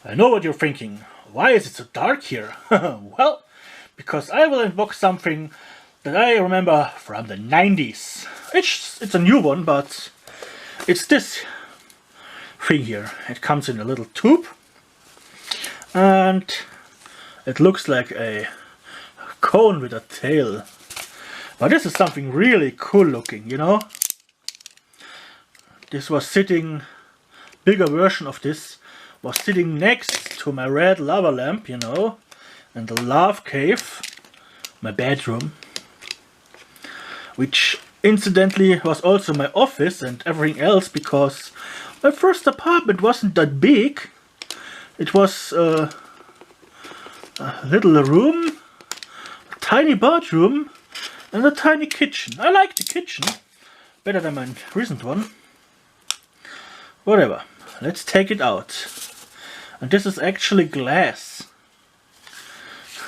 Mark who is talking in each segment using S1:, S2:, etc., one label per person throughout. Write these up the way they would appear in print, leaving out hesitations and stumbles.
S1: I know what you're thinking. Why is it so dark here? Well, because I will invoke something that I remember from the 90s. It's a new one, but it's this thing here. It comes in a little tube and it looks like a cone with a tail. But this is something really cool looking, you know? This was sitting, bigger version of this was sitting next to my red lava lamp, you know, and the lava cave, my bedroom, which incidentally was also my office and everything else, because my first apartment wasn't that big. It was a little room, a tiny bathroom, and a tiny kitchen. I like the kitchen better than my recent one. Whatever, let's take it out. And this is actually glass.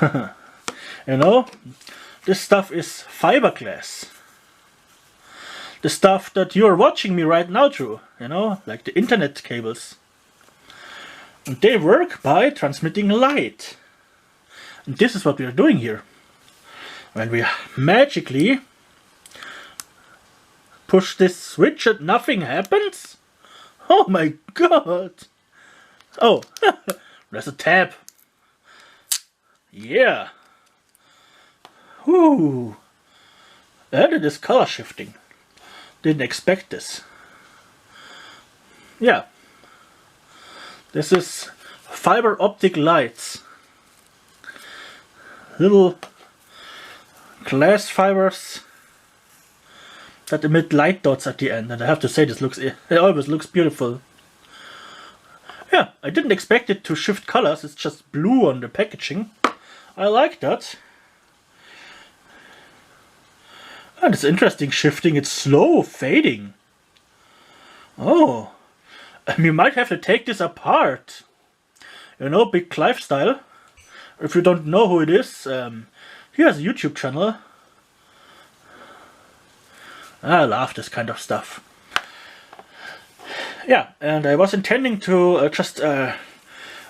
S1: You know, this stuff is fiberglass. The stuff that you're watching me right now through, you know, like the internet cables. And they work by transmitting light. And this is what we are doing here. When we magically push this switch and nothing happens? Oh my god! Oh, there's a tab. Yeah. Whoo. And it is color shifting. Didn't expect this. Yeah. This is fiber optic lights. Little glass fibers that emit light dots at the end. And I have to say, it always looks beautiful. Yeah, I didn't expect it to shift colors, it's just blue on the packaging. I like that. And it's interesting shifting, it's slow fading. Oh, and you might have to take this apart. You know, Big Clive style. If you don't know who it is, he has a YouTube channel. I love this kind of stuff. Yeah, and I was intending to just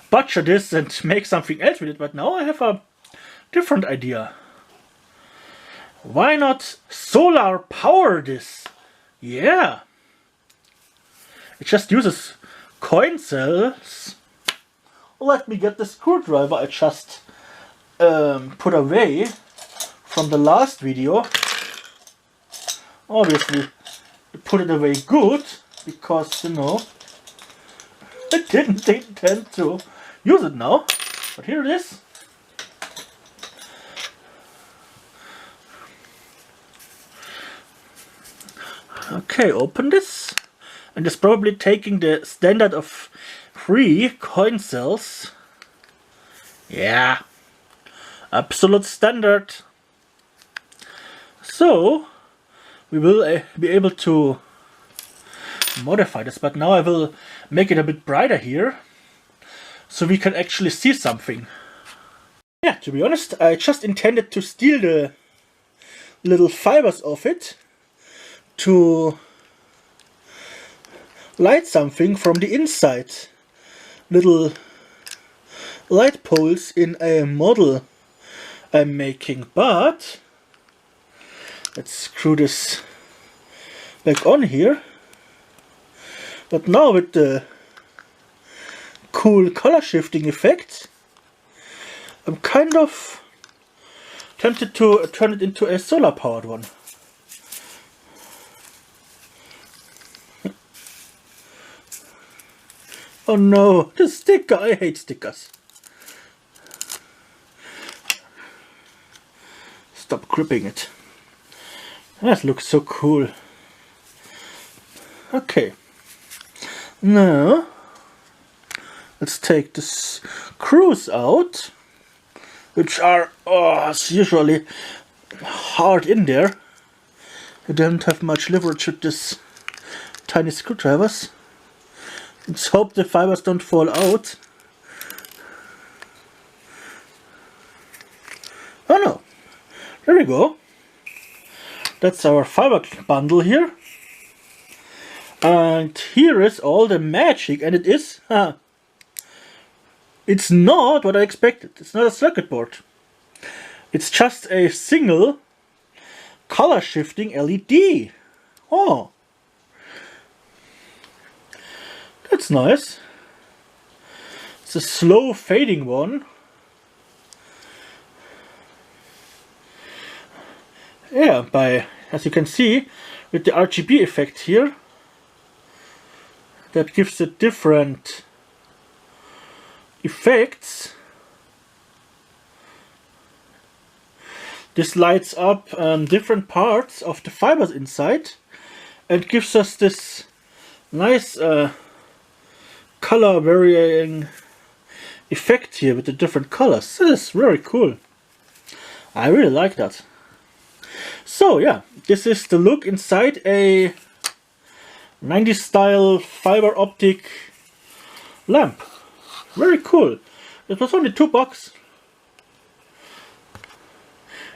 S1: butcher this and make something else with it, but now I have a different idea. Why not solar power this? Yeah. It just uses coin cells. Let me get the screwdriver I just put away from the last video. Obviously, put it away good. Because, you know, I didn't intend to use it now, but here it is. Okay, open this, and it's probably taking the standard of 3 coin cells. Yeah, absolute standard. So, we will be able to modify this, but now I will make it a bit brighter here so we can actually see something. Yeah, to be honest, I just intended to steal the little fibers of it to light something from the inside. Little light poles in a model I'm making, but let's screw this back on here. But now with the cool color shifting effect, I'm kind of tempted to turn it into a solar powered one. Oh no, the sticker! I hate stickers. Stop gripping it. That looks so cool. Okay. Now, let's take the screws out, which are usually hard in there. I don't have much leverage with this tiny screwdrivers. Let's hope the fibers don't fall out. Oh no, there we go. That's our fiber bundle here. And here is all the magic, and it is It's not what I expected. It's not a circuit board. It's just a single color shifting LED. Oh, that's nice. It's a slow fading one. Yeah, as you can see, with the RGB effect here, that gives it different effects. This lights up different parts of the fibers inside and gives us this nice color varying effect here with the different colors. This is very cool. I really like that. So yeah, this is the look inside a 90s style fiber optic lamp. Very cool. It was only $2.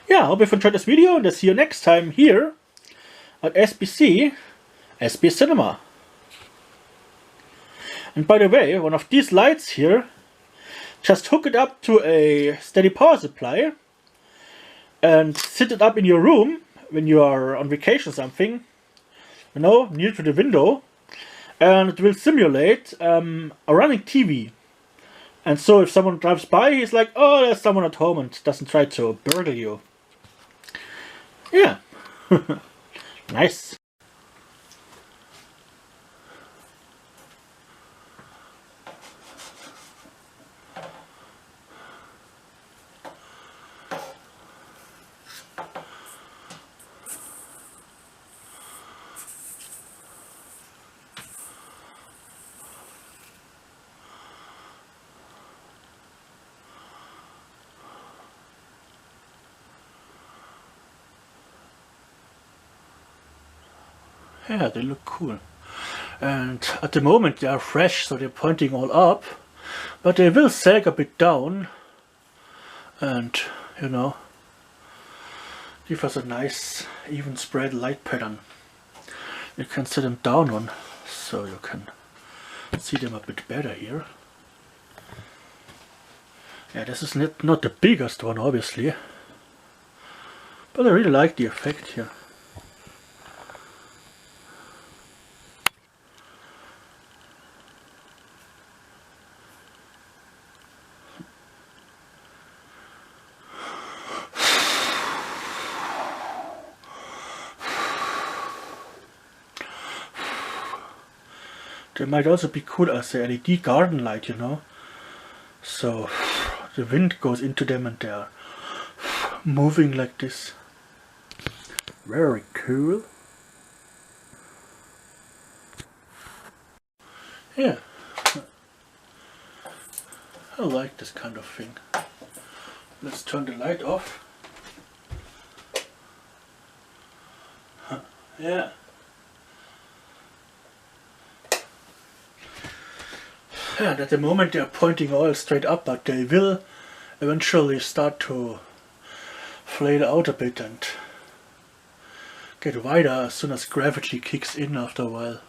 S1: Yeah, I hope you've enjoyed this video, and I'll see you next time here at SBC Cinema. And by the way, one of these lights here, just hook it up to a steady power supply and sit it up in your room when you are on vacation or something, you know, near to the window, and it will simulate a running TV. And so if someone drives by, he's like, oh, there's someone at home, and doesn't try to burgle you. Yeah. Nice. Yeah, they look cool. And at the moment they are fresh, so they're pointing all up, but they will sag a bit down and, you know, give us a nice even spread light pattern. You can set them down on, so you can see them a bit better here. Yeah, this is not the biggest one, obviously, but I really like the effect here. They might also be cool as a LED garden light, you know. So the wind goes into them and they're moving like this. Very cool. Yeah. I like this kind of thing. Let's turn the light off. Yeah. Yeah, and at the moment they are pointing all straight up, but they will eventually start to flail out a bit and get wider as soon as gravity kicks in after a while.